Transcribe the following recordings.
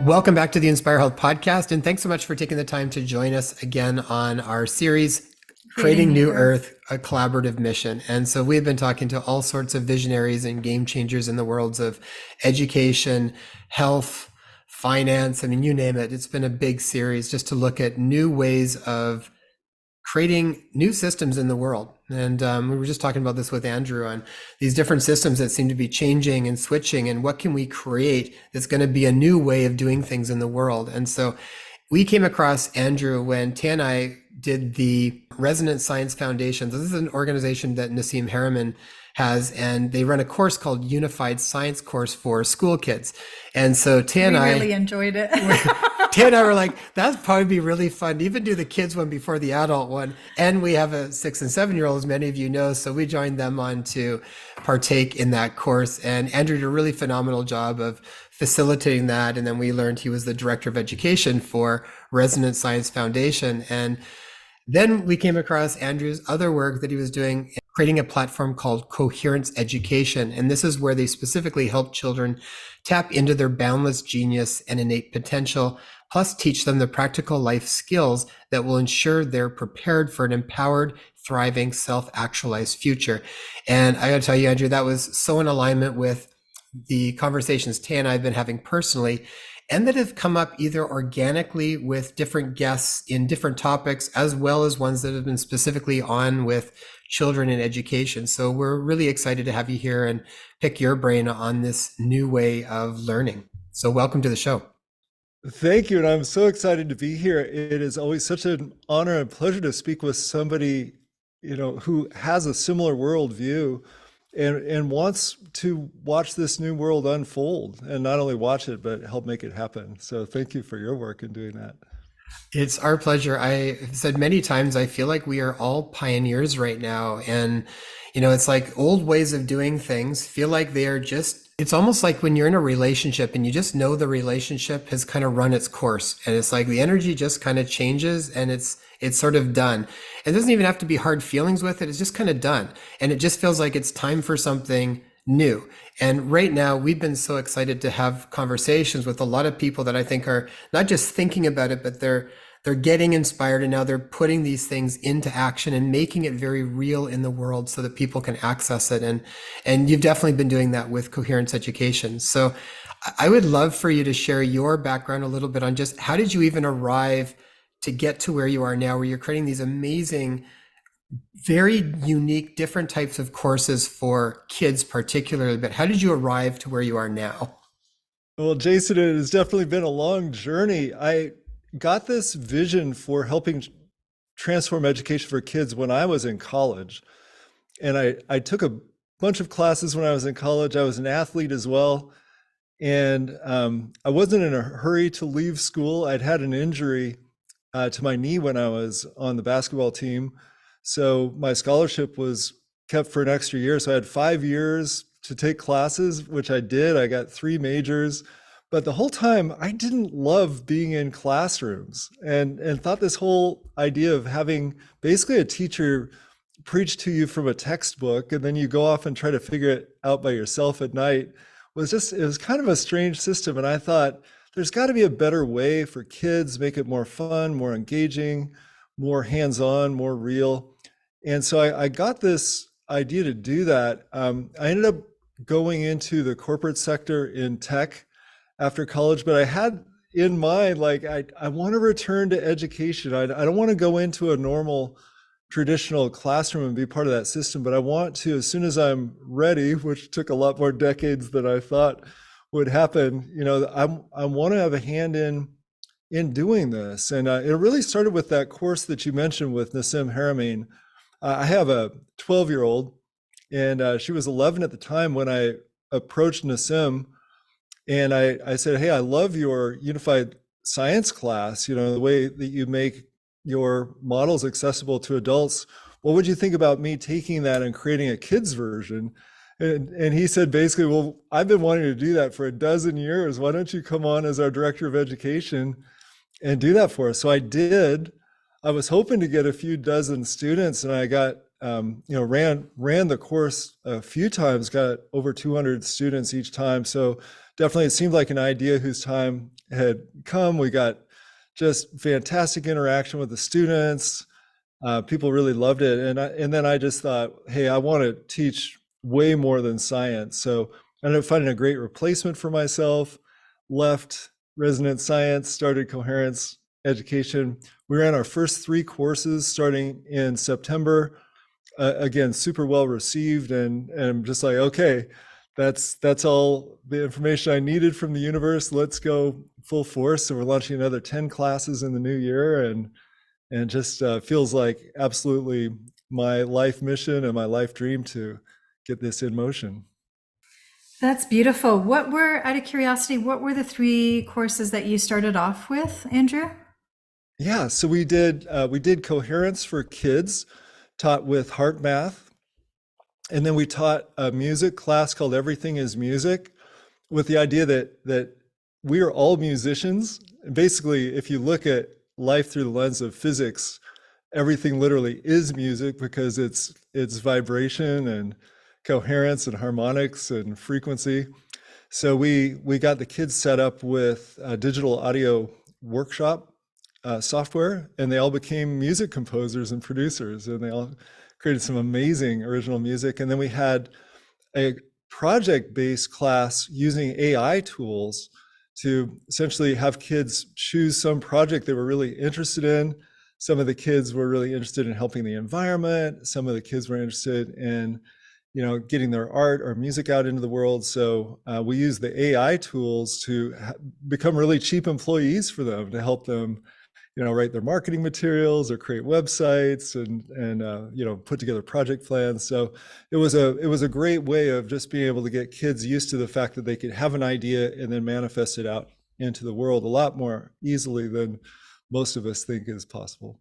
Welcome back to the Inspire Health podcast, and thanks so much for taking the time to join us again on our series, Creating New Earth, a collaborative mission. And so we've been talking to all sorts of visionaries and game changers in the worlds of education, health, finance. I mean, you name it. It's been a big series just to look at new ways of creating new systems in the world. And we were just talking about this with Andrew on these different systems that seem to be changing and switching, and what can we create that's going to be a new way of doing things in the world. And so we came across Andrew when Tay and I did the Resonant Science Foundation. This is an organization that Nassim Harriman has, and they run a course called Unified Science Course for school kids. And so Tay and I really enjoyed it. Tay and I were like, that'd probably be really fun to even do the kids one before the adult one. And we have a 6 and 7-year-old, as many of you know, so we joined them on to partake in that course. And Andrew did a really phenomenal job of facilitating that. And then we learned he was the director of education for Resonant Science Foundation. And then we came across Andrew's other work that he was doing, creating a platform called Coherence Education. And this is where they specifically help children tap into their boundless genius and innate potential, plus teach them the practical life skills that will ensure they're prepared for an empowered, thriving, self-actualized future. And I got to tell you, Andrew, that was so in alignment with the conversations Tay and I have been having personally, and that have come up either organically with different guests in different topics, as well as ones that have been specifically on with children in education. So we're really excited to have you here and pick your brain on this new way of learning. So welcome to the show. Thank you. And I'm so excited to be here. It is always such an honor and pleasure to speak with somebody, who has a similar worldview and wants to watch this new world unfold, and not only watch it, but help make it happen. So thank you for your work in doing that. It's our pleasure. I've said many times, I feel like we are all pioneers right now. And, it's like old ways of doing things feel like they are just, it's almost like when you're in a relationship and you just know the relationship has kind of run its course. And it's like the energy just kind of changes and it's sort of done. It doesn't even have to be hard feelings with it. It's just kind of done. And it just feels like it's time for something new. And right now, we've been so excited to have conversations with a lot of people that I think are not just thinking about it, but they're getting inspired, and now they're putting these things into action and making it very real in the world so that people can access it. And you've definitely been doing that with Coherence Education. So I would love for you to share your background a little bit on just how did you even arrive to get to where you are now, where you're creating these amazing, very unique, different types of courses for kids particularly, but how did you arrive to where you are now? Well, Jason, it has definitely been a long journey. I got this vision for helping transform education for kids when I was in college. And I took a bunch of classes when I was in college. I was an athlete as well. And I wasn't in a hurry to leave school. I'd had an injury to my knee when I was on the basketball team. So my scholarship was kept for an extra year. So I had 5 years to take classes, which I did. I got 3 majors. But the whole time, I didn't love being in classrooms, and thought this whole idea of having basically a teacher preach to you from a textbook, and then you go off and try to figure it out by yourself at night, it was kind of a strange system. And I thought, there's got to be a better way for kids, make it more fun, more engaging, more hands-on, more real. And so I got this idea to do that. I ended up going into the corporate sector in tech after college, but I had in mind, like, I want to return to education. I don't want to go into a normal traditional classroom and be part of that system, but I want to, as soon as I'm ready, which took a lot more decades than I thought would happen, I want to have a hand in doing this. And it really started with that course that you mentioned with Nassim Harriman. I have a 12-year-old, and she was 11 at the time when I approached Nassim. And I said, hey, I love your unified science class, the way that you make your models accessible to adults. What would you think about me taking that and creating a kids version? And he said, basically, well, I've been wanting to do that for a dozen years. Why don't you come on as our director of education and do that for us? So I did. I was hoping to get a few dozen students, and I got, ran the course a few times, got over 200 students each time. So definitely, it seemed like an idea whose time had come. We got just fantastic interaction with the students. People really loved it. And then I just thought, hey, I want to teach way more than science. So I ended up finding a great replacement for myself, left resident science, started Coherence Education. We ran our first 3 courses starting in September. Again, super well received, and I'm just like, okay, that's all the information I needed from the universe. Let's go full force. So we're launching another 10 classes in the new year, and just feels like absolutely my life mission and my life dream to get this in motion. That's beautiful. Out of curiosity, what were the 3 courses that you started off with, Andrew? Yeah, so we did coherence for kids, taught with heart math, and then we taught a music class called Everything is Music, with the idea that we are all musicians. And basically, if you look at life through the lens of physics, everything literally is music because it's vibration and coherence and harmonics and frequency. So we got the kids set up with a digital audio workshop software, and they all became music composers and producers, and they all created some amazing original music. And then we had a project-based class using AI tools to essentially have kids choose some project they were really interested in. Some of the kids were really interested in helping the environment. Some of the kids were interested in, getting their art or music out into the world. So we use the AI tools to become really cheap employees for them, to help them, write their marketing materials or create websites and put together project plans. So it was a great way of just being able to get kids used to the fact that they could have an idea and then manifest it out into the world a lot more easily than most of us think is possible.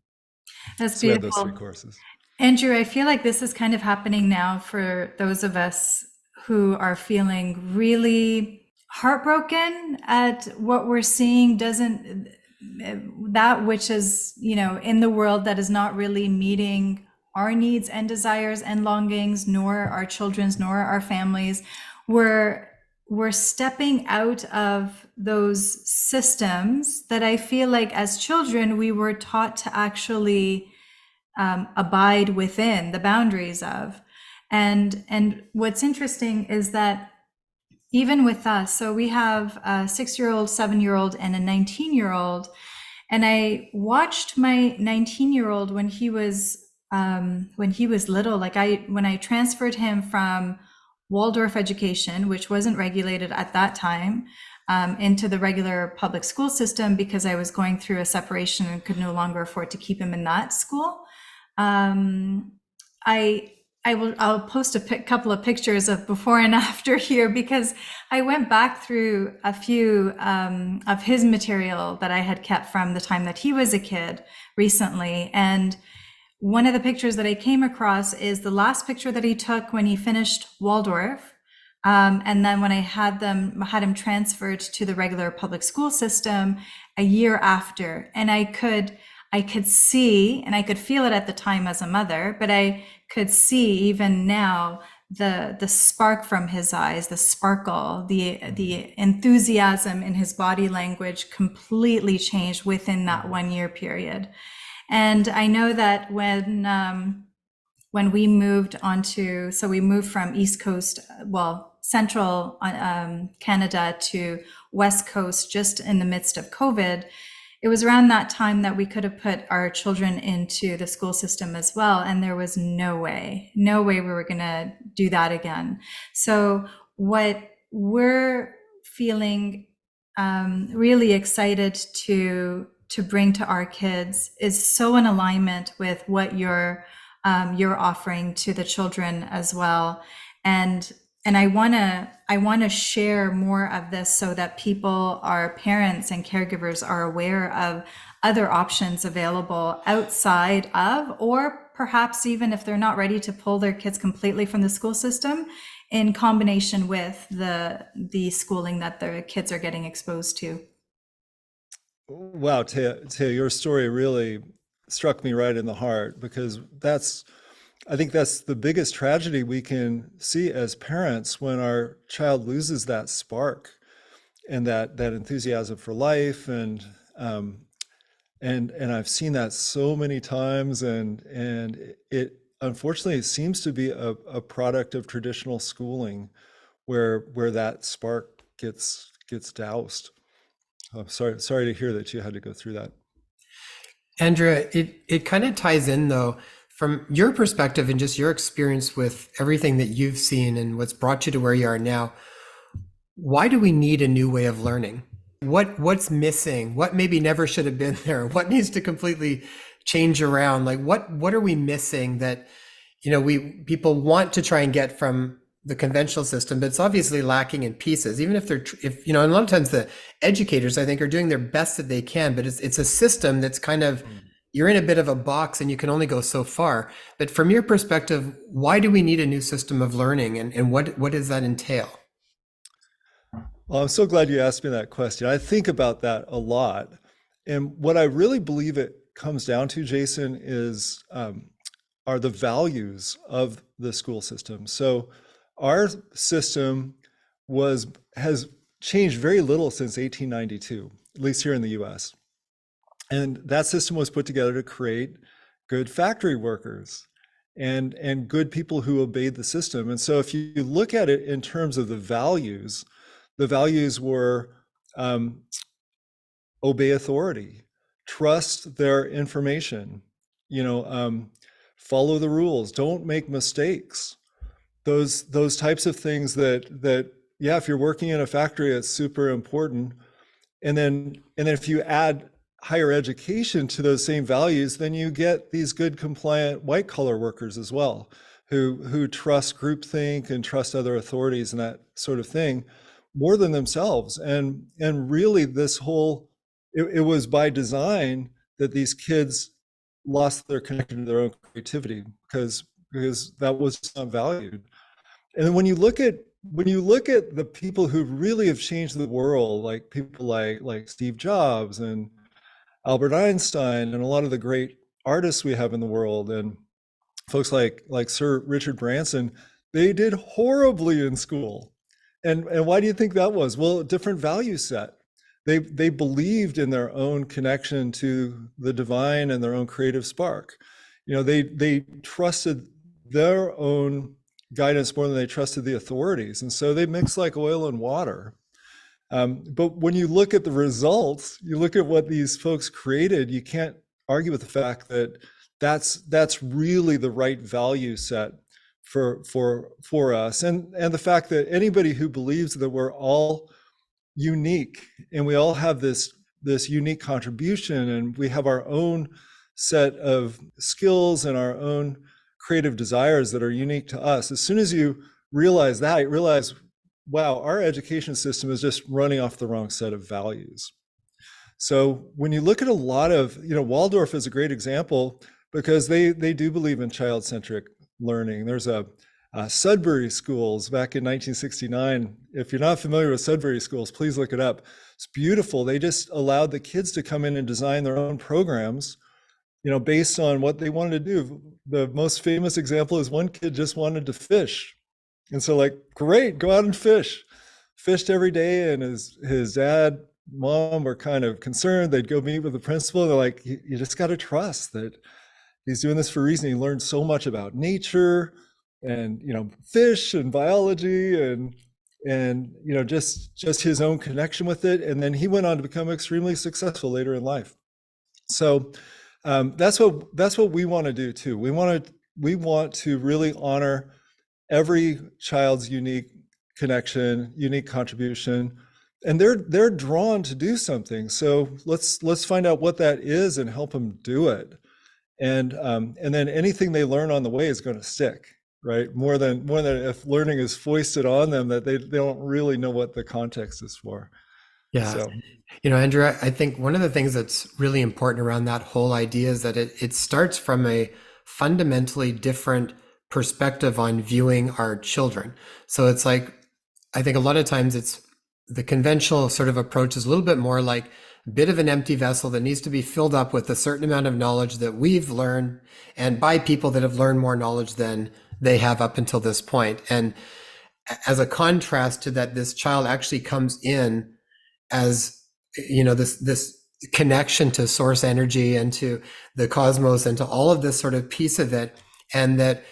That's So we had those 3 beautiful. courses. Andrew, I feel like this is kind of happening now for those of us who are feeling really heartbroken at what we're seeing doesn't, that which is, in the world that is not really meeting our needs and desires and longings, nor our children's, nor our families. We're stepping out of those systems that I feel like as children we were taught to actually abide within the boundaries of. And what's interesting is that even with us, so we have a 6-year-old, 7-year-old, and a 19-year-old. And I watched my 19-year-old when he was little. When I transferred him from Waldorf education, which wasn't regulated at that time, into the regular public school system because I was going through a separation and could no longer afford to keep him in that school. I'll post a couple of pictures of before and after here because I went back through a few of his material that I had kept from the time that he was a kid recently. And one of the pictures that I came across is the last picture that he took when he finished Waldorf. And then when I had him transferred to the regular public school system a year after, and I could see, and I could feel it at the time as a mother, but I could see even now the spark from his eyes, the sparkle, the enthusiasm in his body language completely changed within that 1 year period. And I know that when we moved so we moved from East Coast, central Canada to West Coast, just in the midst of COVID. It was around that time that we could have put our children into the school system as well. And there was no way we were going to do that again. So what we're feeling really excited to bring to our kids is so in alignment with what you're offering to the children as well. And I want to share more of this so that our parents and caregivers are aware of other options available outside of, or perhaps even if they're not ready to pull their kids completely from the school system, in combination with the schooling that the kids are getting exposed to. Wow, Taya, your story really struck me right in the heart because I think that's the biggest tragedy we can see as parents when our child loses that spark. and that enthusiasm for life, and I've seen that so many times, and it unfortunately it seems to be a product of traditional schooling where that spark gets doused. I'm sorry to hear that you had to go through that. Andrea, it kind of ties in though, from your perspective and just your experience with everything that you've seen and what's brought you to where you are now. Why do we need a new way of learning? What's missing? What maybe never should have been there? What needs to completely change around? Like what are we missing that, we people want to try and get from the conventional system, but it's obviously lacking in pieces. Even if and a lot of times the educators, I think, are doing their best that they can, but it's a system that's kind of, you're in a bit of a box and you can only go so far. But from your perspective, why do we need a new system of learning, and what does that entail? Well, I'm so glad you asked me that question. I think about that a lot. And what I really believe it comes down to, Jason, are the values of the school system. So our system has changed very little since 1892, at least here in the US. And that system was put together to create good factory workers and good people who obeyed the system. And so if you look at it in terms of the values were obey authority, trust their information, follow the rules, don't make mistakes. Those types of things that yeah, if you're working in a factory, it's super important. And then if you add higher education to those same values, then you get these good compliant white collar workers as well, who trust groupthink and trust other authorities and that sort of thing more than themselves. And really this whole, it was by design that these kids lost their connection to their own creativity because that was not valued. And then when you look at the people who really have changed the world, like people like Steve Jobs and Albert Einstein and a lot of the great artists we have in the world, and folks like Sir Richard Branson, they did horribly in school. And why do you think that was? Well, different value set. They believed in their own connection to the divine and their own creative spark. They trusted their own guidance more than they trusted the authorities. And so they mixed like oil and water. But when you look at the results, you look at what these folks created, you can't argue with the fact that that's really the right value set for us. And the fact that anybody who believes that we're all unique and we all have this unique contribution and we have our own set of skills and our own creative desires that are unique to us. As soon as you realize that, you realize, wow, our education system is just running off the wrong set of values. So when you look at a lot of, Waldorf is a great example because they do believe in child-centric learning. There's a Sudbury schools back in 1969. If you're not familiar with Sudbury schools, please look it up. It's beautiful. They just allowed the kids to come in and design their own programs, based on what they wanted to do. The most famous example is one kid just wanted to fish. And so great, go out and fish. Fished every day, and his dad, mom were kind of concerned. They'd go meet with the principal. They're like, you just got to trust that he's doing this for a reason. He learned so much about nature and, fish and biology and just his own connection with it. And then he went on to become extremely successful later in life. So that's what we want to do too. We want to really honor every child's unique connection, unique contribution, and they're drawn to do something. So let's find out what that is and help them do it. And then anything they learn on the way is going to stick, right? More than if learning is foisted on them that they don't really know what the context is for. Yeah. So. Andrew, I think one of the things that's really important around that whole idea is that it starts from a fundamentally different perspective on viewing our children. So it's like, I think a lot of times it's the conventional sort of approach is a little bit more like a bit of an empty vessel that needs to be filled up with a certain amount of knowledge that we've learned and by people that have learned more knowledge than they have up until this point. And as a contrast to that, this child actually comes in as this connection to source energy and to the cosmos and to all of this sort of piece of it, and that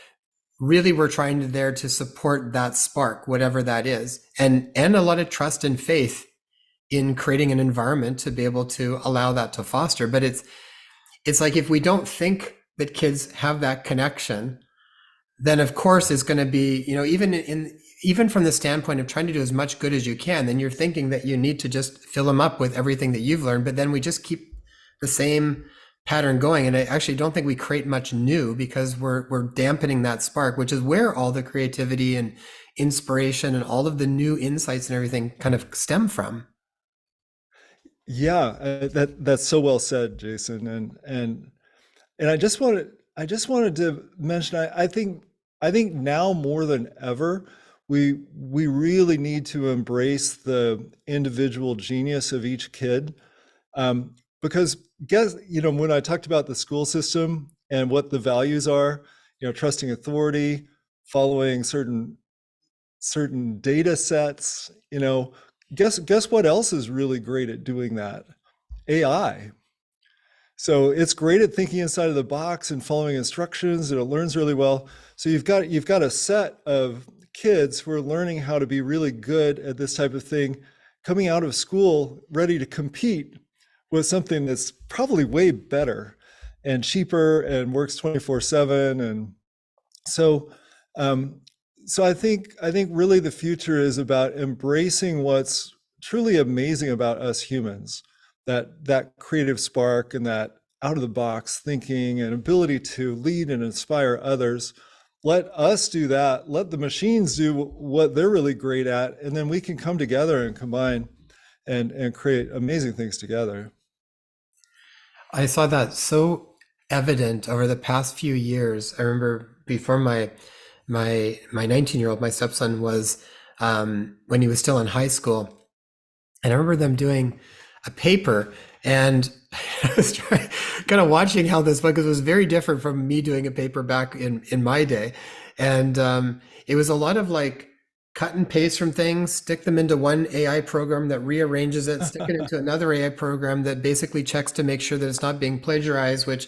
really we're trying to there to support that spark, whatever that is, and a lot of trust and faith in creating an environment to be able to allow that to foster. But it's like, if we don't think that kids have that connection, then of course it's going to be, even from the standpoint of trying to do as much good as you can, then you're thinking that you need to just fill them up with everything that you've learned, but then we just keep the same pattern going. And I actually don't think we create much new, because we're dampening that spark, which is where all the creativity and inspiration and all of the new insights and everything kind of stem from. Yeah, that's so well said, Jason. And I just wanted to mention, I think now more than ever, we really need to embrace the individual genius of each kid. Because when I talked about the school system and what the values are, trusting authority, following certain data sets, guess what else is really great at doing that? AI. So it's great at thinking inside of the box and following instructions, and it learns really well. So you've got a set of kids who are learning how to be really good at this type of thing, coming out of school ready to compete with something that's probably way better and cheaper and works 24/7. And so so I think really the future is about embracing what's truly amazing about us humans, that creative spark and that out of the box thinking and ability to lead and inspire others. Let us do that. Let the machines do what they're really great at, and then we can come together and combine and create amazing things together. I saw that so evident over the past few years. I remember before my 19-year-old, my stepson was, when he was still in high school, and I remember them doing a paper, and I was kind of watching how this, because it was very different from me doing a paper back in my day. And it was a lot of like cut and paste from things, stick them into one AI program that rearranges it, stick it into another AI program that basically checks to make sure that it's not being plagiarized, which,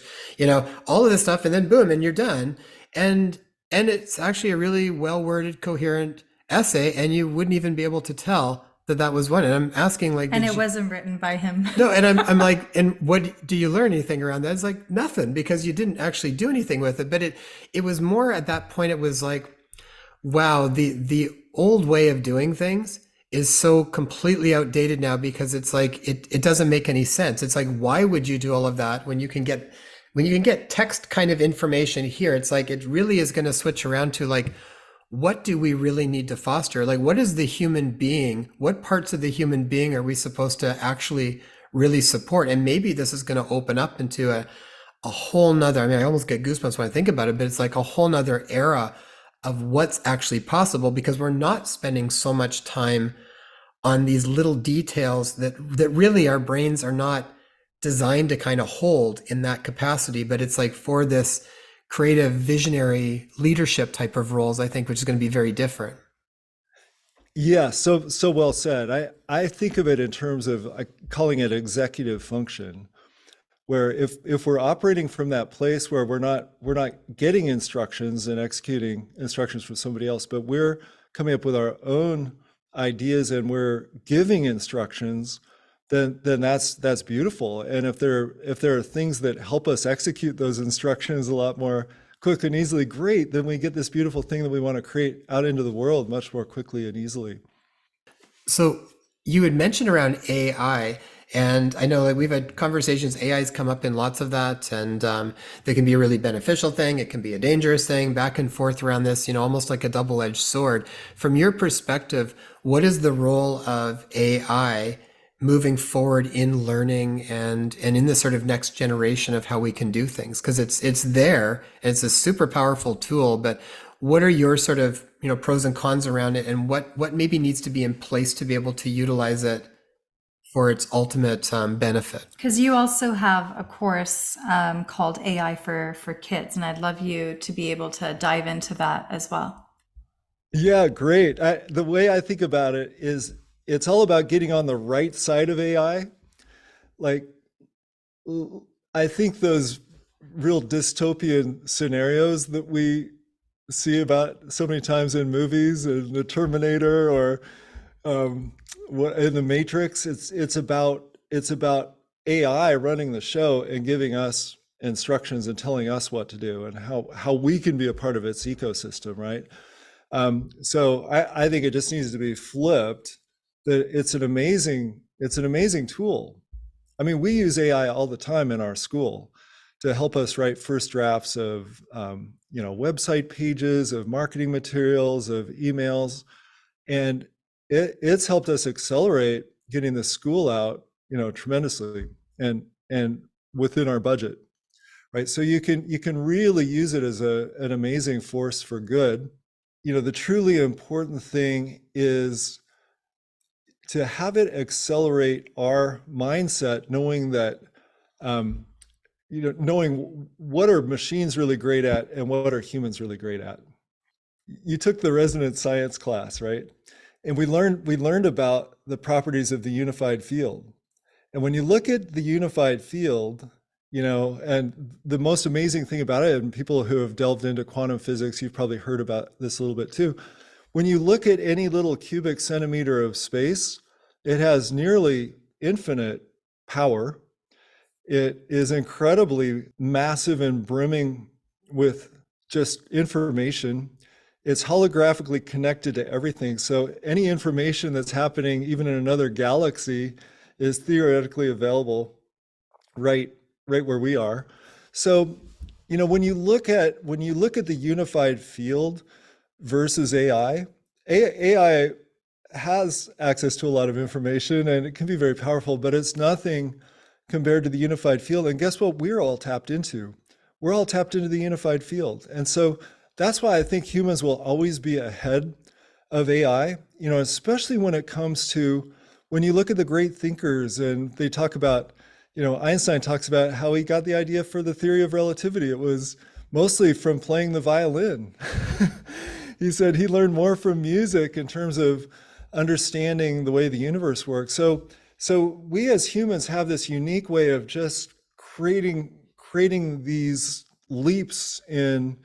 all of this stuff, and then boom, and you're done. And it's actually a really well-worded, coherent essay, and you wouldn't even be able to tell that that was one. And I'm asking, like, And it wasn't written by him. no, and I'm like, and what do you learn anything around that? It's like nothing, because you didn't actually do anything with it. But it was more at that point, it was like, wow, the old way of doing things is so completely outdated now, because it's like it doesn't make any sense. It's like, why would you do all of that when you can get text kind of information here? It's like, it really is going to switch around to like, what do we really need to foster? Like, what is the human being? What parts of the human being are we supposed to actually really support? And maybe this is going to open up into a whole nother, I mean, I almost get goosebumps when I think about it, but it's like a whole nother era of what's actually possible, because we're not spending so much time on these little details that really our brains are not designed to kind of hold in that capacity. But it's like for this creative visionary leadership type of roles, I think, which is going to be very different. Yeah, so well said. I think of it in terms of calling it executive function, where if we're operating from that place where we're not getting instructions and executing instructions from somebody else, but we're coming up with our own ideas and we're giving instructions, then that's beautiful. And if there are things that help us execute those instructions a lot more quickly and easily, great. Then we get this beautiful thing that we want to create out into the world much more quickly and easily. So you had mentioned around AI, and I know that we've had conversations. AI has come up in lots of that, and they can be a really beneficial thing. It can be a dangerous thing, back and forth around this, almost like a double-edged sword. From your perspective, what is the role of AI moving forward in learning and in the sort of next generation of how we can do things? Because it's there, and it's a super powerful tool, but what are your sort of pros and cons around it, and what maybe needs to be in place to be able to utilize it for its ultimate benefit? Because you also have a course called AI for Kids, and I'd love you to be able to dive into that as well. Yeah, great. The way I think about it is it's all about getting on the right side of AI. Like, I think those real dystopian scenarios that we see about so many times in movies and the Terminator or what in the Matrix, it's about AI running the show and giving us instructions and telling us what to do and how we can be a part of its ecosystem, right? So I think it just needs to be flipped. That it's an amazing tool. I mean, we use AI all the time in our school to help us write first drafts of website pages, of marketing materials, of emails, and it's helped us accelerate getting the school out, tremendously, and within our budget, right? So you can really use it as an amazing force for good. The truly important thing is to have it accelerate our mindset, knowing that, knowing what are machines really great at and what are humans really great at. You took the resonance science class, right? And we learned about the properties of the unified field. And when you look at the unified field, and the most amazing thing about it, and people who have delved into quantum physics, you've probably heard about this a little bit too. When you look at any little cubic centimeter of space, it has nearly infinite power. It is incredibly massive and brimming with just information. It's holographically connected to everything. So any information that's happening, even in another galaxy, is theoretically available right where we are. So, when you look at the unified field versus AI, AI has access to a lot of information and it can be very powerful, but it's nothing compared to the unified field. And guess what? We're all tapped into. We're all tapped into the unified field. And so that's why I think humans will always be ahead of AI, especially when it comes to when you look at the great thinkers and they talk about, Einstein talks about how he got the idea for the theory of relativity. It was mostly from playing the violin. He said he learned more from music in terms of understanding the way the universe works. So we as humans have this unique way of just creating these leaps in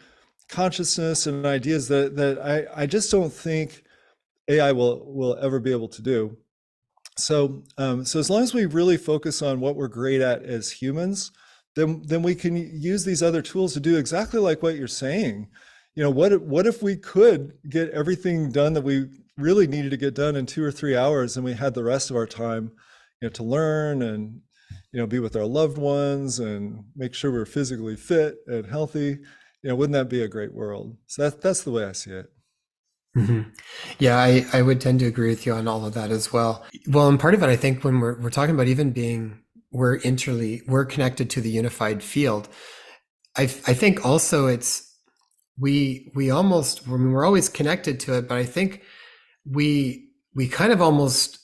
consciousness and ideas that I just don't think AI will ever be able to do. So as long as we really focus on what we're great at as humans, then we can use these other tools to do exactly like what you're saying. What if we could get everything done that we really needed to get done in 2 or 3 hours, and we had the rest of our time, to learn and be with our loved ones and make sure we're physically fit and healthy. Wouldn't that be a great world? So that's the way I see it. Mhm. Yeah, I would tend to agree with you on all of that as well. Well, and part of it, I think, when we're talking about even being we're connected to the unified field. I think also we almost, I mean, we're always connected to it, but I think we kind of almost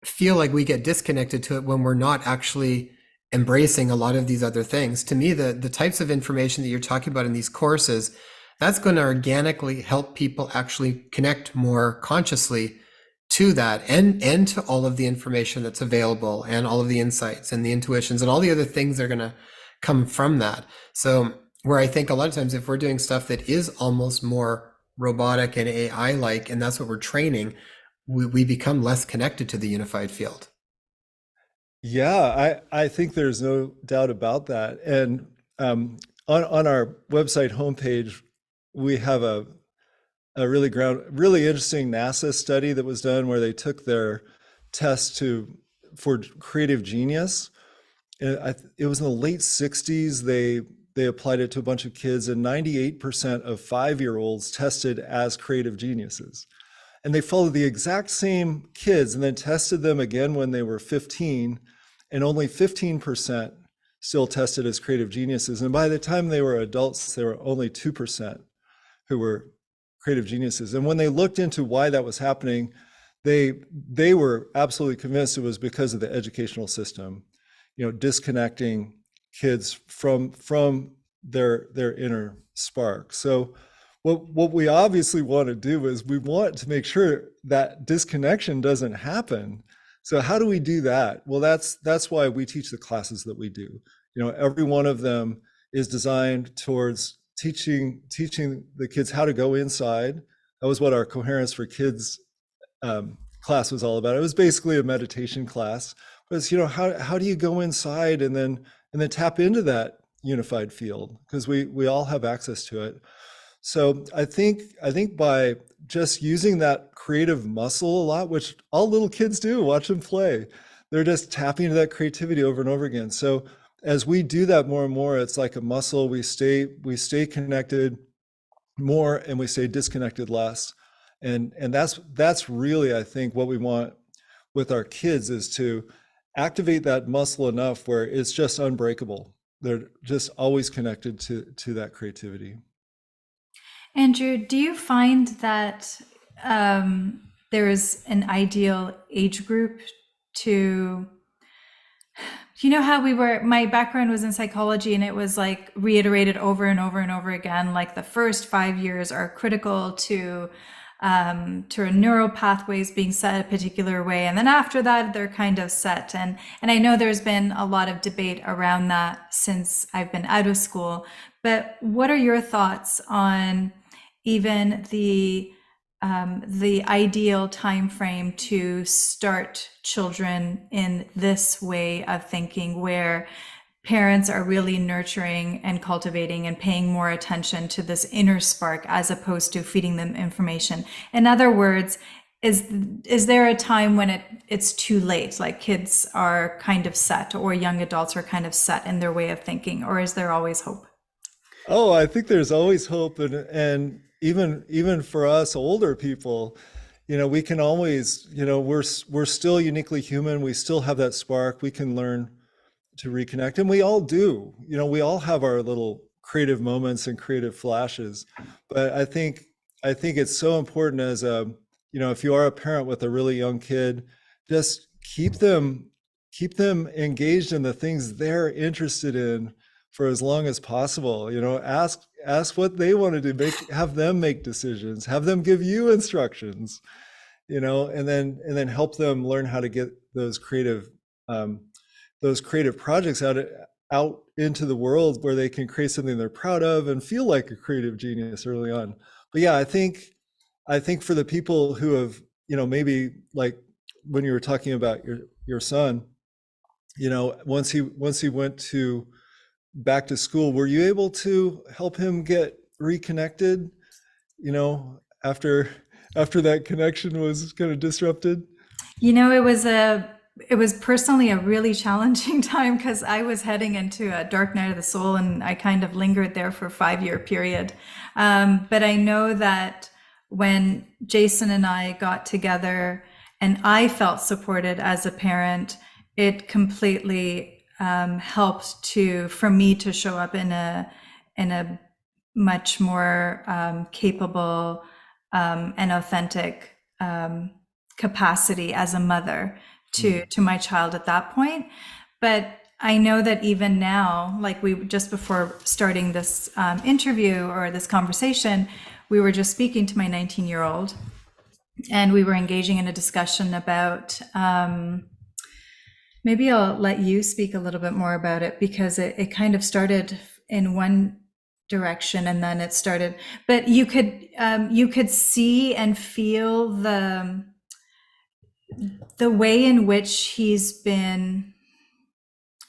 feel like we get disconnected to it when we're not actually embracing a lot of these other things. To me, the types of information that you're talking about in these courses, that's going to organically help people actually connect more consciously to that and to all of the information that's available and all of the insights and the intuitions and all the other things that are going to come from that. So where I think a lot of times if we're doing stuff that is almost more robotic and AI like, and that's what we're training, we become less connected to the unified field. Yeah, I think there's no doubt about that. And on our website homepage, we have a really interesting NASA study that was done where they took their test for creative genius. It was in the late 60s. They applied it to a bunch of kids, and 98% of 5-year-olds tested as creative geniuses. And they followed the exact same kids and then tested them again when they were 15, and only 15% still tested as creative geniuses. And by the time they were adults, there were only 2% who were creative geniuses. And when they looked into why that was happening, they were absolutely convinced it was because of the educational system, disconnecting kids from their inner spark. So what we obviously want to do is we want to make sure that disconnection doesn't happen. So how do we do that? Well, that's why we teach the classes that we do. Every one of them is designed towards teaching the kids how to go inside. That was what our Coherence for Kids class was all about. It was basically a meditation class. But it's, how do you go inside and then tap into that unified field, because we all have access to it. So I think by just using that creative muscle a lot, which all little kids do, watch them play, they're just tapping into that creativity over and over again. So as we do that more and more, it's like a muscle. We stay connected more and we stay disconnected less. And that's really, I think, what we want with our kids, is to activate that muscle enough where it's just unbreakable. They're just always connected to that creativity. Andrew, do you find that there is an ideal age group to, how my background was in psychology, and it was like reiterated over and over and over again, like the first 5 years are critical to neural pathways being set a particular way, and then after that they're kind of set. And I know there's been a lot of debate around that since I've been out of school. But what are your thoughts on even the ideal time frame to start children in this way of thinking, where parents are really nurturing and cultivating and paying more attention to this inner spark as opposed to feeding them information? In other words, is there a time when it's too late, like kids are kind of set, or young adults are kind of set in their way of thinking, or is there always hope? Oh, I think there's always hope, and even for us older people, we can always, we're still uniquely human. We still have that spark. We can learn to reconnect, and we all do. We all have our little creative moments and creative flashes. But I think it's so important as if you are a parent with a really young kid, just keep them engaged in the things they're interested in for as long as possible. Ask what they want to do, have them make decisions, have them give you instructions, and then help them learn how to get those creative projects out into the world, where they can create something they're proud of and feel like a creative genius early on. But yeah, I think for the people who have, maybe like when you were talking about your son, once he went back to school, were you able to help him get reconnected, after that connection was kind of disrupted? It was personally a really challenging time, because I was heading into a dark night of the soul, and I kind of lingered there for a 5-year period. But I know that when Jason and I got together and I felt supported as a parent, it completely helped for me to show up in a much more capable and authentic capacity as a mother to my child at that point. But I know that even now, like just before starting this interview or this conversation, we were just speaking to my 19-year-old, and we were engaging in a discussion about, maybe I'll let you speak a little bit more about it, because it kind of started in one direction and then it started, but you could see and feel the way in which he's been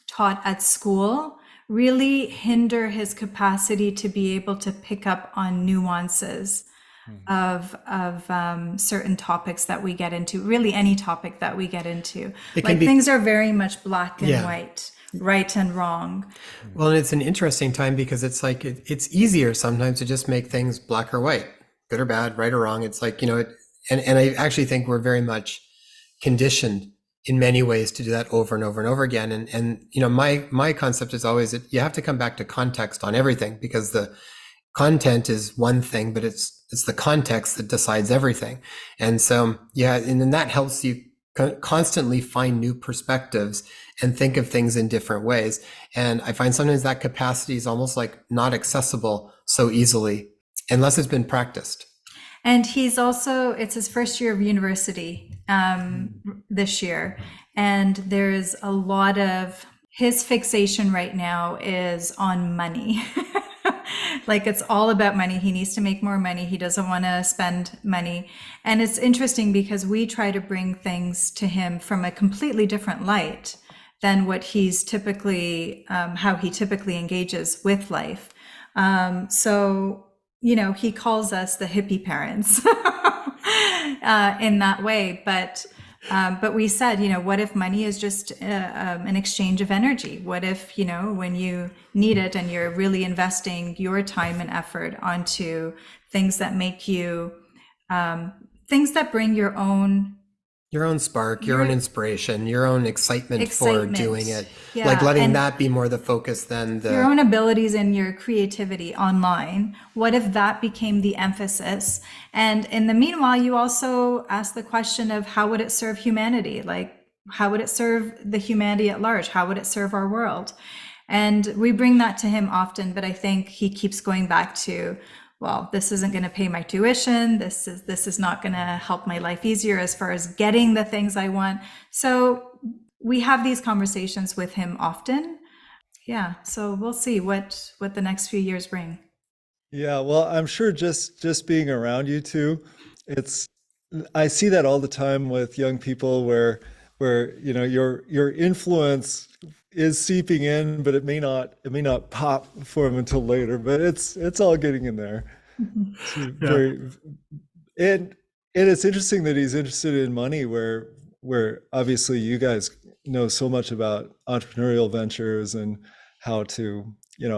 taught at school really hinder his capacity to be able to pick up on nuances of certain topics that we get into, really any topic that we get into. Things are very much black and white, right and wrong. Well, and it's an interesting time, because it's like it's easier sometimes to just make things black or white, good or bad, right or wrong. It's like, and I actually think we're very much conditioned in many ways to do that over and over and over again. And my concept is always that you have to come back to context on everything, because the content is one thing, but it's the context that decides everything. And so, and then that helps you constantly find new perspectives and think of things in different ways. And I find sometimes that capacity is almost like not accessible so easily. unless it's been practiced. And he's also, it's his first year of university this year. And there's a lot of, his fixation right now is on money. Like it's all about money. He needs to make more money. He doesn't want to spend money. And it's interesting because we try to bring things to him from a completely different light than what he's typically, how he typically engages with life. So, you know, he calls us the hippie parents in that way. But we said, you know, what if money is just an exchange of energy? What if, you know, when you need it and you're really investing your time and effort onto things that make you, things that bring your own spark, your own inspiration, your own excitement for doing it. Yeah. Like letting And that be more the focus than your own abilities and your creativity online. What if that became the emphasis? And in the meanwhile, you also ask the question of how would it serve humanity? Like, how would it serve the humanity at large? How would it serve our world? And we bring that to him often, but I think he keeps going back to, well, this isn't going to pay my tuition. This is not going to help my life easier as far as getting the things I want. So we have these conversations with him often. Yeah, so we'll see what the next few years bring. Yeah, well, I'm sure just being around you two, it's I see that all the time with young people where you know your influence is seeping in, but it may not pop for them until later, but it's all getting in there. It's very and it's interesting that he's interested in money where obviously you guys know so much about entrepreneurial ventures and how to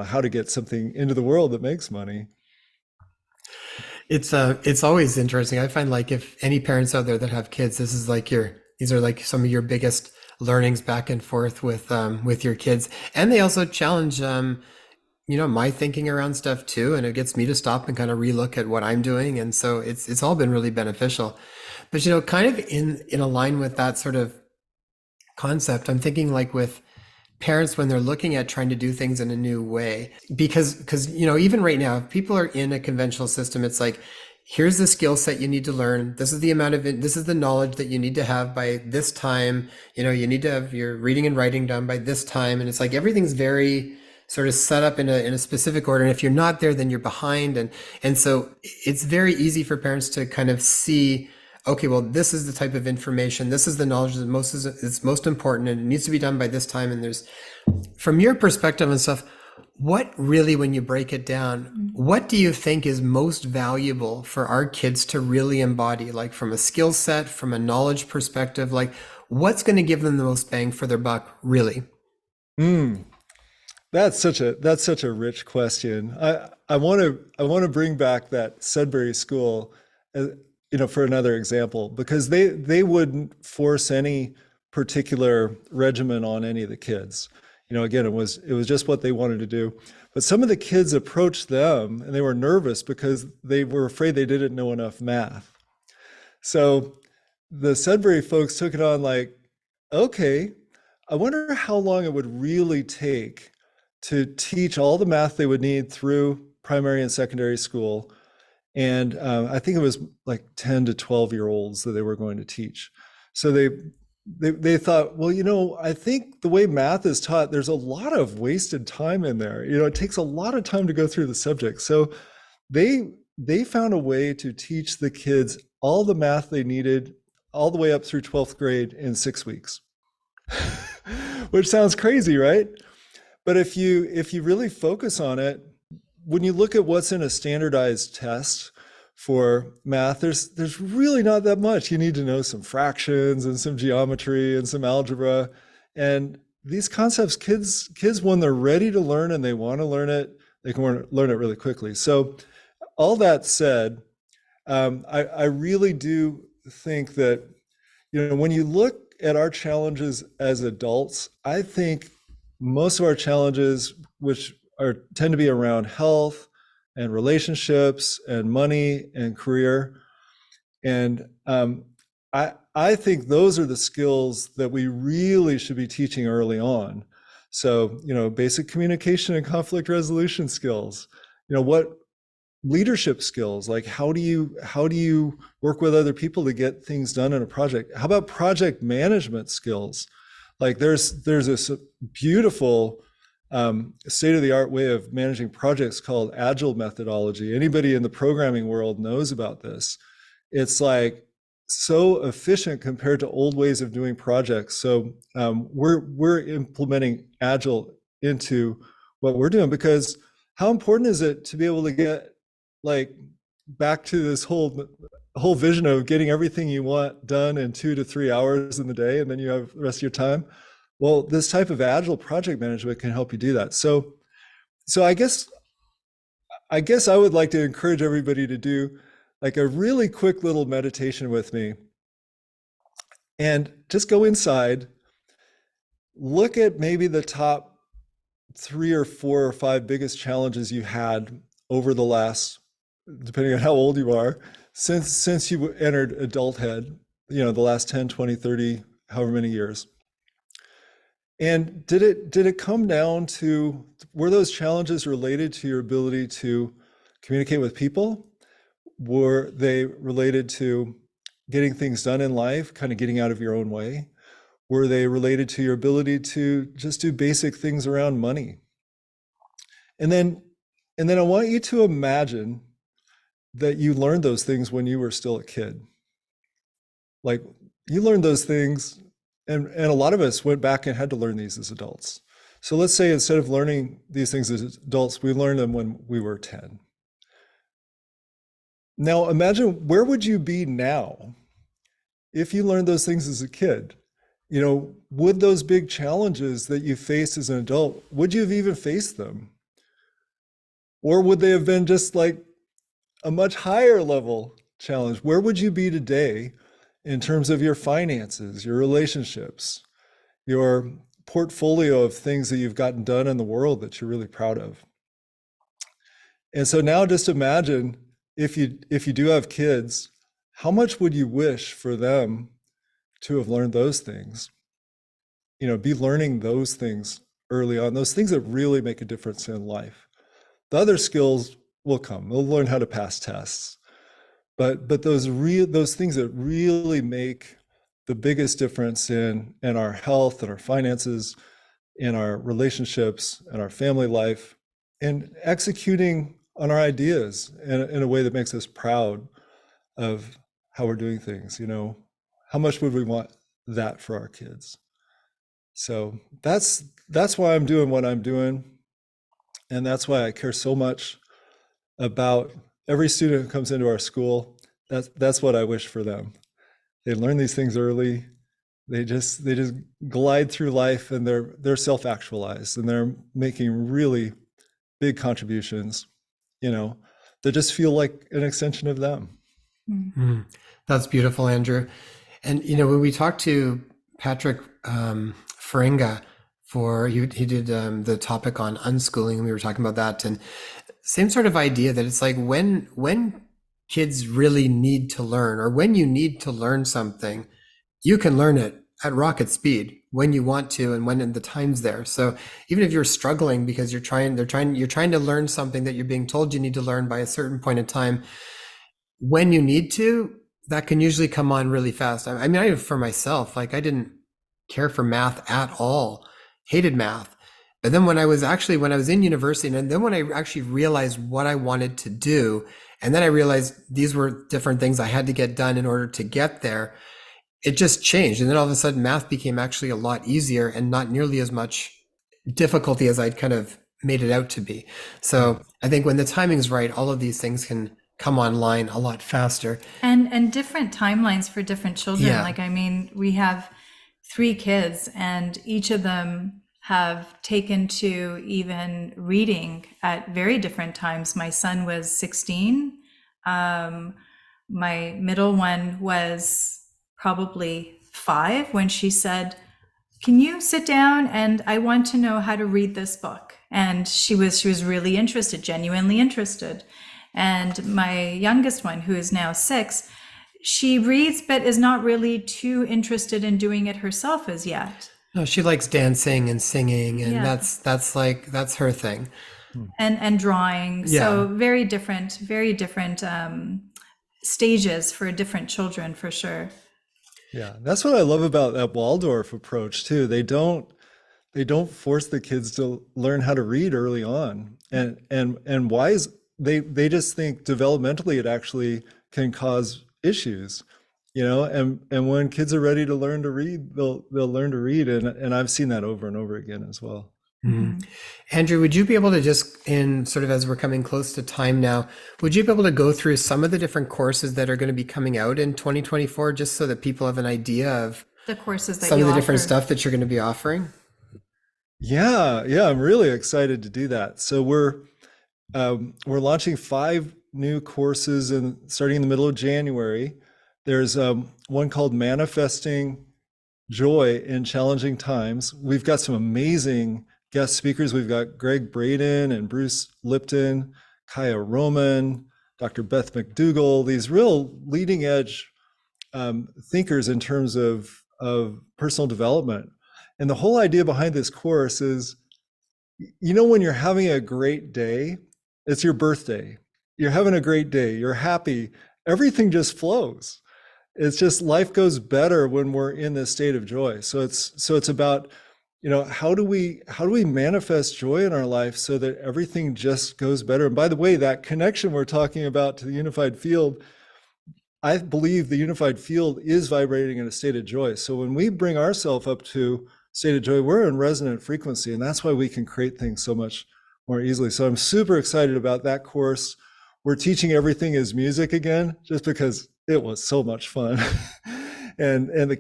how to get something into the world that makes money. it's always interesting. I find like if any parents out there that have kids, these are like some of your biggest learnings back and forth with your kids. And they also challenge my thinking around stuff too, and it gets me to stop and kind of relook at what I'm doing. And so it's all been really beneficial. But kind of in a line with that sort of concept, I'm thinking like with parents when they're looking at trying to do things in a new way, because even right now, if people are in a conventional system, it's like, here's the skill set you need to learn, this is the amount of it, this is the knowledge that you need to have by this time, you need to have your reading and writing done by this time, and it's like everything's very sort of set up in a specific order, and if you're not there, then you're behind, and so it's very easy for parents to kind of see, okay, well, this is the type of information, this is the knowledge that it's most important, and it needs to be done by this time. And there's, from your perspective and stuff, what really, when you break it down, what do you think is most valuable for our kids to really embody, like from a skill set, from a knowledge perspective, like what's going to give them the most bang for their buck, really? Mm, that's such a rich question. I want to bring back that Sudbury School, uh, for another example, because they wouldn't force any particular regimen on any of the kids. Again, it was just what they wanted to do. But some of the kids approached them and they were nervous because they were afraid they didn't know enough math. So the Sudbury folks took it on like, okay, I wonder how long it would really take to teach all the math they would need through primary and secondary school. And I think it was like 10 to 12-year-olds that they were going to teach. So they thought, well, I think the way math is taught, there's a lot of wasted time in there. It takes a lot of time to go through the subject. So they found a way to teach the kids all the math they needed all the way up through 12th grade in 6 weeks, which sounds crazy, right? But if you really focus on it, when you look at what's in a standardized test for math, there's really not that much. You need to know some fractions and some geometry and some algebra. And these concepts, kids, when they're ready to learn and they want to learn it, they can learn it really quickly. So all that said, I really do think that, when you look at our challenges as adults, I think most of our challenges, which tend to be around health and relationships and money and career. And I think those are the skills that we really should be teaching early on. So, basic communication and conflict resolution skills. What leadership skills, like how do you work with other people to get things done in a project? How about project management skills? Like there's this beautiful state-of-the-art way of managing projects called agile methodology. Anybody in the programming world knows about this. It's like so efficient compared to old ways of doing projects. So we're implementing agile into what we're doing, because how important is it to be able to get like back to this whole vision of getting everything you want done in 2 to 3 hours in the day, and then you have the rest of your time? Well, this type of agile project management can help you do that. So I guess I would like to encourage everybody to do like a really quick little meditation with me, and just go inside, look at maybe the top 3 or 4 or 5 biggest challenges you had over the last, depending on how old you are, since you entered adulthood, the last 10, 20, 30, however many years. And did it come down to, were those challenges related to your ability to communicate with people? Were they related to getting things done in life, kind of getting out of your own way? Were they related to your ability to just do basic things around money? And then I want you to imagine that you learned those things when you were still a kid. Like you learned those things, and a lot of us went back and had to learn these as adults. So let's say instead of learning these things as adults, we learned them when we were 10. Now imagine, where would you be now if you learned those things as a kid? Would those big challenges that you faced as an adult, would you have even faced them? Or would they have been just like a much higher level challenge? Where would you be today in terms of your finances, your relationships, your portfolio of things that you've gotten done in the world that you're really proud of? And so now just imagine, if you do have kids, how much would you wish for them to have learned those things? Be learning those things early on, those things that really make a difference in life. The other skills will come. They'll learn how to pass tests. But those things that really make the biggest difference in our health and our finances, in our relationships and our family life, and executing on our ideas in a way that makes us proud of how we're doing things. How much would we want that for our kids? So that's why I'm doing what I'm doing. And that's why I care so much about every student who comes into our school. That's what I wish for them. They learn these things early. They just glide through life, and they're self-actualized, and they're making really big contributions, that just feel like an extension of them. Mm. That's beautiful, Andrew. And when we talked to Patrick Faringa he did the topic on unschooling, and we were talking about that, and same sort of idea that it's like when kids really need to learn, or when you need to learn something, you can learn it at rocket speed when you want to, and when the time's there. So even if you're struggling because you're trying to learn something that you're being told you need to learn by a certain point in time, when you need to, that can usually come on really fast. I mean, for myself, like I didn't care for math at all, hated math. But then when I was in university, and then when I actually realized what I wanted to do, and then I realized these were different things I had to get done in order to get there, it just changed. And then all of a sudden math became actually a lot easier and not nearly as much difficulty as I'd kind of made it out to be. So I think when the timing's right, all of these things can come online a lot faster. And different timelines for different children. Yeah. Like, I mean, we have 3 kids, and each of them have taken to even reading at very different times. My son was 16. My middle one was probably 5 when she said, "Can you sit down, and I want to know how to read this book?" And she was really interested, genuinely interested. And my youngest one, who is now 6, she reads but is not really too interested in doing it herself as yet. No, she likes dancing and singing, and Yeah. that's her thing. and drawing. Yeah. So very different stages for different children, for sure. Yeah, that's what I love about that Waldorf approach too. They don't force the kids to learn how to read early on. And why is they just think developmentally it actually can cause issues, and when kids are ready to learn to read, they'll learn to read. And I've seen that over and over again as well. Andrew, would you be able to just, in sort of as we're coming close to time now, would you be able to go through some of the different courses that are going to be coming out in 2024, just so that people have an idea of The courses that some you of the different offer. stuff that you're going to be offering? Yeah, I'm really excited to do that. So we're launching 5 new courses and starting in the middle of January. There's one called Manifesting Joy in Challenging Times. We've got some amazing guest speakers. We've got Greg Braden and Bruce Lipton, Kaya Roman, Dr. Beth McDougall, these real leading edge thinkers in terms of personal development. And the whole idea behind this course is, when you're having a great day, it's your birthday, you're having a great day, you're happy, everything just flows. It's just life goes better when we're in this state of joy. So it's about, how do we manifest joy in our life so that everything just goes better? And by the way, that connection we're talking about to the unified field, I believe the unified field is vibrating in a state of joy. So when we bring ourselves up to state of joy, we're in resonant frequency, and that's why we can create things so much more easily. So I'm super excited about that course. We're teaching everything as music again, just because it was so much fun. and the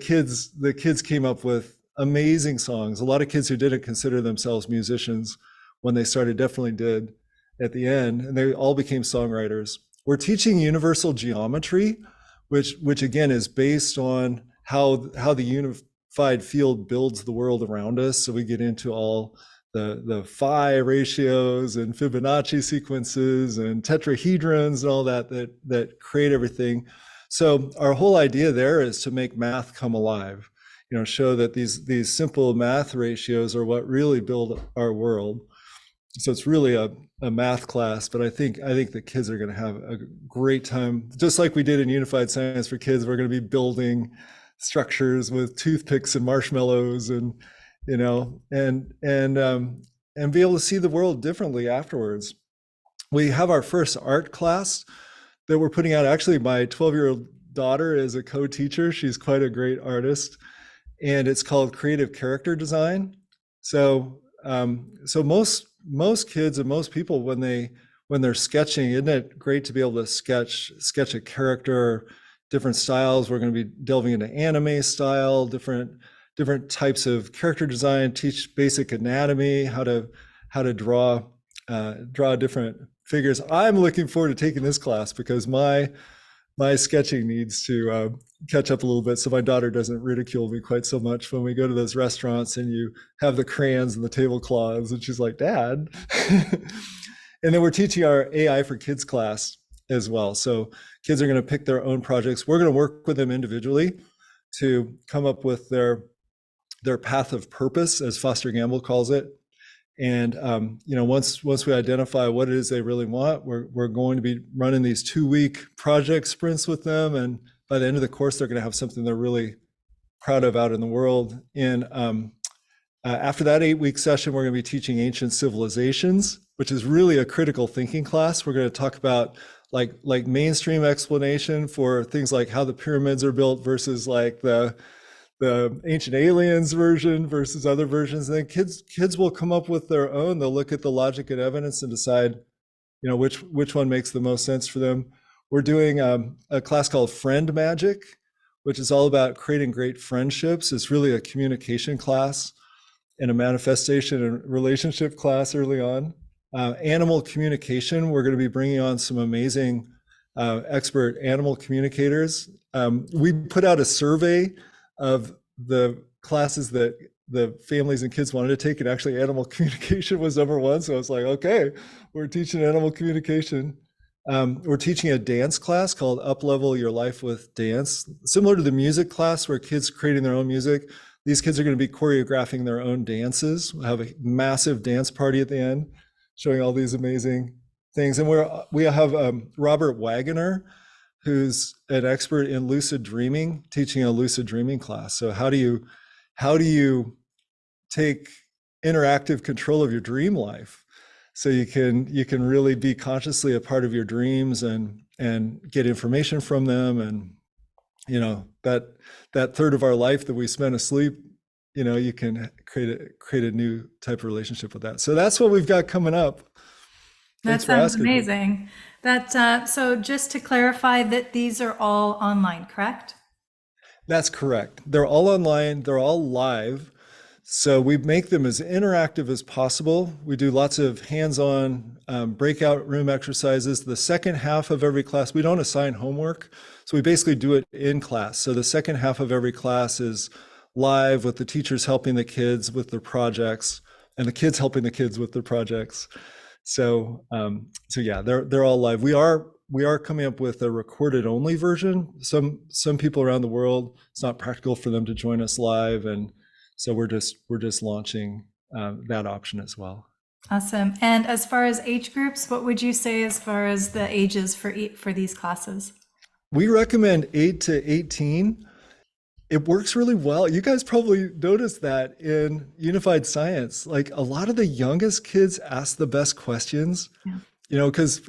kids came up with amazing songs. A lot of kids who didn't consider themselves musicians when they started definitely did at the end, and they all became songwriters. We're teaching universal geometry, which again is based on how the unified field builds the world around us. So we get into all the phi ratios and Fibonacci sequences and tetrahedrons and all that create everything. So our whole idea there is to make math come alive, show that these simple math ratios are what really build our world. So it's really a math class, but I think the kids are going to have a great time. Just like we did in Unified Science for Kids, we're going to be building structures with toothpicks and marshmallows, and and be able to see the world differently afterwards. We have our first art class that we're putting out. Actually, my 12-year-old daughter is a co-teacher. She's quite a great artist, and it's called Creative Character Design. So most kids and most people, when they're sketching, isn't it great to be able to sketch a character, different styles? We're going to be delving into anime style, different types of character design, teach basic anatomy, how to draw different figures. I'm looking forward to taking this class because my sketching needs to catch up a little bit, so my daughter doesn't ridicule me quite so much when we go to those restaurants and you have the crayons and the tablecloths, and she's like, "Dad." And then we're teaching our AI for Kids class as well. So kids are going to pick their own projects. We're going to work with them individually to come up with their path of purpose, as Foster Gamble calls it. And once we identify what it is they really want, we're going to be running these 2-week project sprints with them, and by the end of the course, they're going to have something they're really proud of out in the world. And after that 8-week session, we're going to be teaching ancient civilizations, which is really a critical thinking class. We're going to talk about like mainstream explanation for things like how the pyramids are built versus like the ancient aliens version versus other versions. And then kids will come up with their own. They'll look at the logic and evidence and decide, which one makes the most sense for them. We're doing a class called Friend Magic, which is all about creating great friendships. It's really a communication class and a manifestation and relationship class early on. Animal communication, we're going to be bringing on some amazing expert animal communicators. We put out a survey of the classes that the families and kids wanted to take, and actually animal communication was number one. So I was like, okay, we're teaching animal communication. We're teaching a dance class called Up Level Your Life with Dance, similar to the music class where kids creating their own music. These kids are going to be choreographing their own dances. We'll have a massive dance party at the end, showing all these amazing things. And we have Robert Wagoner, who's an expert in lucid dreaming, teaching a lucid dreaming class. So how do you take interactive control of your dream life so you can really be consciously a part of your dreams and get information from them? And that third of our life that we spend asleep, you can create a new type of relationship with that. So that's what we've got coming up. That Thanks for sounds asking. amazing. So just to clarify that these are all online, correct? That's correct. They're all online. They're all live. So we make them as interactive as possible. We do lots of hands-on breakout room exercises. The second half of every class, we don't assign homework. So we basically do it in class. So the second half of every class is live with the teachers helping the kids with their projects and the kids helping the kids with their projects. So yeah, they're all live. We are coming up with a recorded only version. Some people around the world, it's not practical for them to join us live, and so we're just launching that option as well. Awesome. And as far as age groups, what would you say as far as the ages for these classes? We recommend 8 to 18. It works really well. You guys probably noticed that in Unified Science, like a lot of the youngest kids ask the best questions, because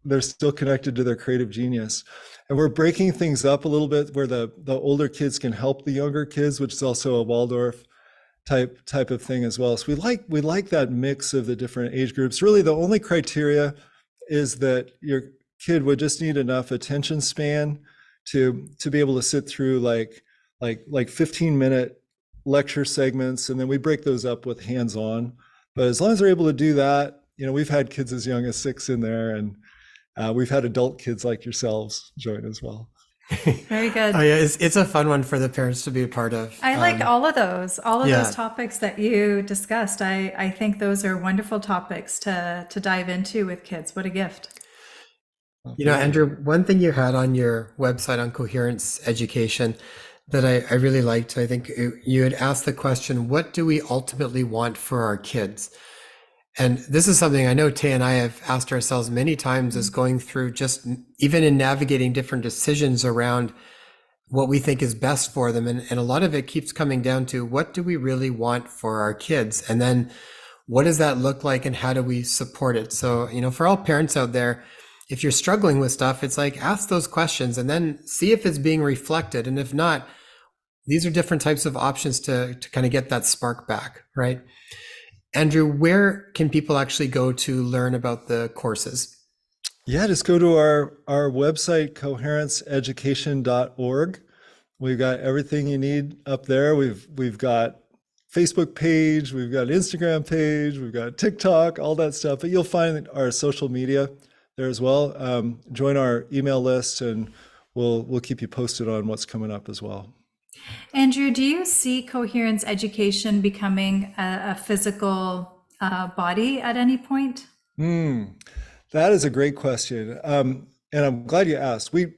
they're still connected to their creative genius. And we're breaking things up a little bit where the older kids can help the younger kids, which is also a Waldorf type of thing as well. So we like that mix of the different age groups. Really, the only criteria is that your kid would just need enough attention span to be able to sit through like 15-minute lecture segments, and then we break those up with hands-on. But as long as they're able to do that, we've had kids as young as 6 in there, and we've had adult kids like yourselves join as well. Very good. Oh yeah, it's a fun one for the parents to be a part of. I like all of those topics that you discussed. I think those are wonderful topics to dive into with kids. What a gift. Andrew, one thing you had on your website on Coherence Education that I really liked, I think you had asked the question, what do we ultimately want for our kids? And this is something I know Tay and I have asked ourselves many times as going through just even in navigating different decisions around what we think is best for them. And a lot of it keeps coming down to what do we really want for our kids? And then what does that look like and how do we support it? So, for all parents out there, if you're struggling with stuff, it's like ask those questions and then see if it's being reflected. And if not, these are different types of options to kind of get that spark back, right? Andrew, where can people actually go to learn about the courses? Yeah, just go to our website, coherenceeducation.org. We've got everything you need up there. We've got Facebook page, we've got Instagram page, we've got TikTok, all that stuff. But you'll find our social media there as well. Join our email list, and we'll keep you posted on what's coming up as well. Andrew, do you see Coherence Education becoming a physical body at any point? That is a great question, and I'm glad you asked. I'm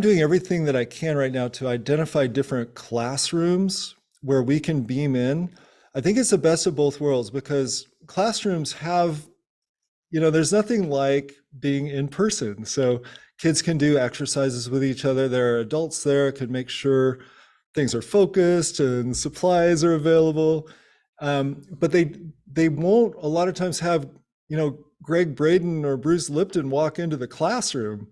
doing everything that I can right now to identify different classrooms where we can beam in. I think it's the best of both worlds because classrooms have, there's nothing like being in person. So kids can do exercises with each other. There are adults there, could make sure things are focused and supplies are available. But they won't a lot of times have, Greg Braden or Bruce Lipton walk into the classroom.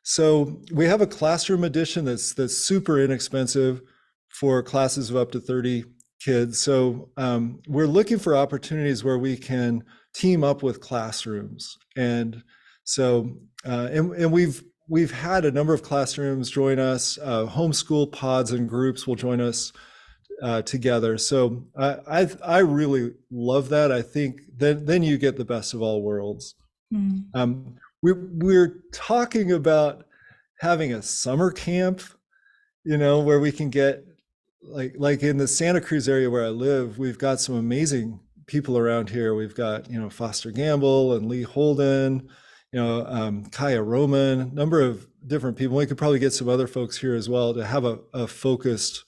So we have a classroom edition that's super inexpensive for classes of up to 30 kids. So we're looking for opportunities where we can team up with classrooms. And so, and we've had a number of classrooms join us, homeschool pods and groups will join us together. So I really love that. I think then you get the best of all worlds. We're talking about having a summer camp, where we can get like in the Santa Cruz area where I live, we've got some amazing people around here. We've got, Foster Gamble and Lee Holden, Kaya Roman, a number of different people. We could probably get some other folks here as well to have a focused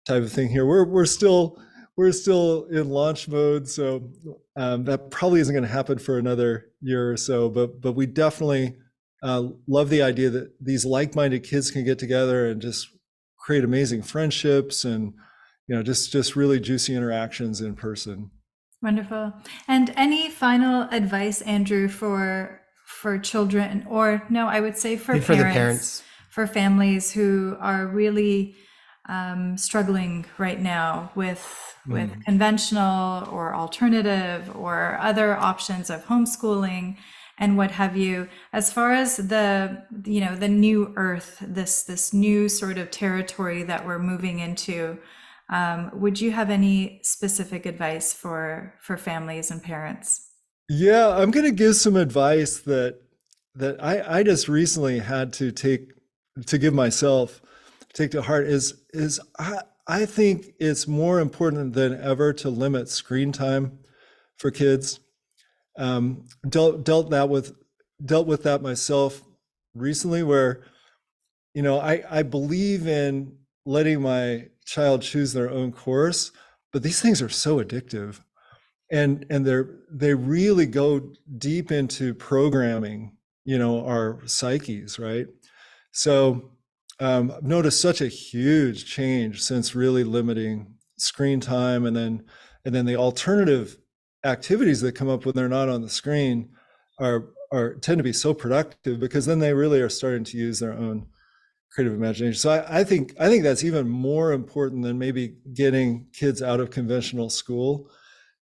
type of thing here. We're still we're still in launch mode, so that probably isn't going to happen for another year or so. But we definitely love the idea that these like-minded kids can get together and just create amazing friendships and just really juicy interactions in person. Wonderful. And any final advice, Andrew, for children, or no, I would say for For the parents, parents. for families who are really struggling right now with conventional or alternative or other options of homeschooling and what have you, as far as the new earth, this new sort of territory that we're moving into. Would you have any specific advice for families and parents? Yeah, I'm going to give some advice that I just recently had to give myself, take to heart. I think it's more important than ever to limit screen time for kids. Dealt with that myself recently, where I believe in letting my child choose their own course, but these things are so addictive, and they really go deep into programming our psyches, right? So I've noticed such a huge change since really limiting screen time, and then the alternative activities that come up when they're not on the screen are tend to be so productive, because then they really are starting to use their own creative imagination. So I think that's even more important than maybe getting kids out of conventional school,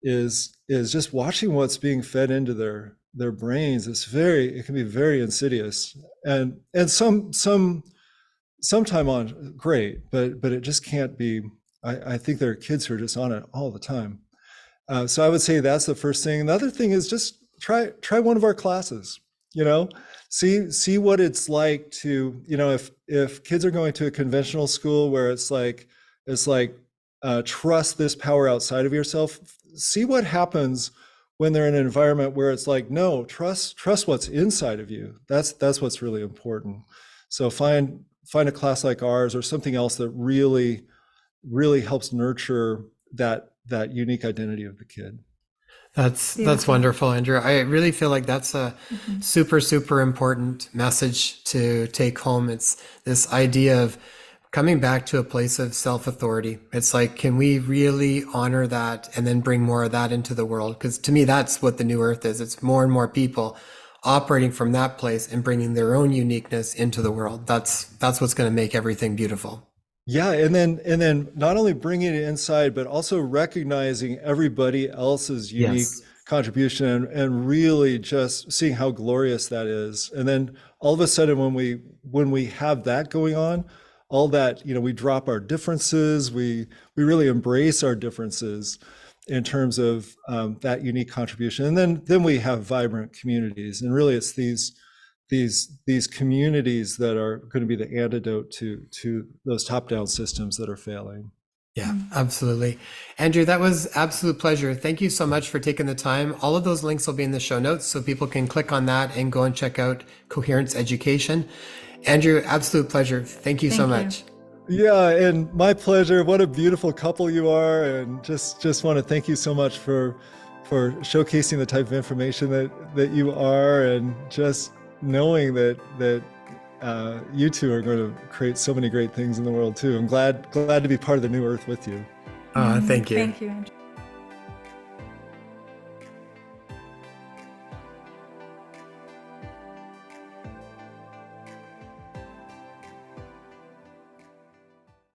is just watching what's being fed into their brains. It can be very insidious, and some time on great, but it just can't be. I think there are kids who are just on it all the time. So I would say that's the first thing. Another thing is just try one of our classes. See what it's like to, if kids are going to a conventional school where it's like trust this power outside of yourself. See what happens when they're in an environment where it's like, no, trust what's inside of you. That's what's really important. So find a class like ours or something else that really helps nurture that unique identity of the kid. That's wonderful, Andrew. I really feel like that's a super important message to take home. It's this idea of coming back to a place of self-authority. It's like, can we really honor that and then bring more of that into the world? Because to me, that's what the new earth is. It's more and more people operating from that place and bringing their own uniqueness into the world. That's what's going to make everything beautiful. Yeah, and then not only bringing it inside, but also recognizing everybody else's unique Yes. contribution, and really just seeing how glorious that is. And then all of a sudden, when we have that going on, all that, we drop our differences, we really embrace our differences in terms of that unique contribution. And then we have vibrant communities, and really it's these communities that are going to be the antidote to those top-down systems that are failing. Yeah, absolutely. Andrew, that was absolute pleasure. Thank you so much for taking the time. All of those links will be in the show notes, so people can click on that and go and check out Coherence Education. Andrew, absolute pleasure. Thank you so much. Yeah, and my pleasure. What a beautiful couple you are, and just want to thank you so much for showcasing the type of information that you are, and just knowing that you two are going to create so many great things in the world too. I'm glad to be part of the new earth with you. Thank you. Thank you, Andrew.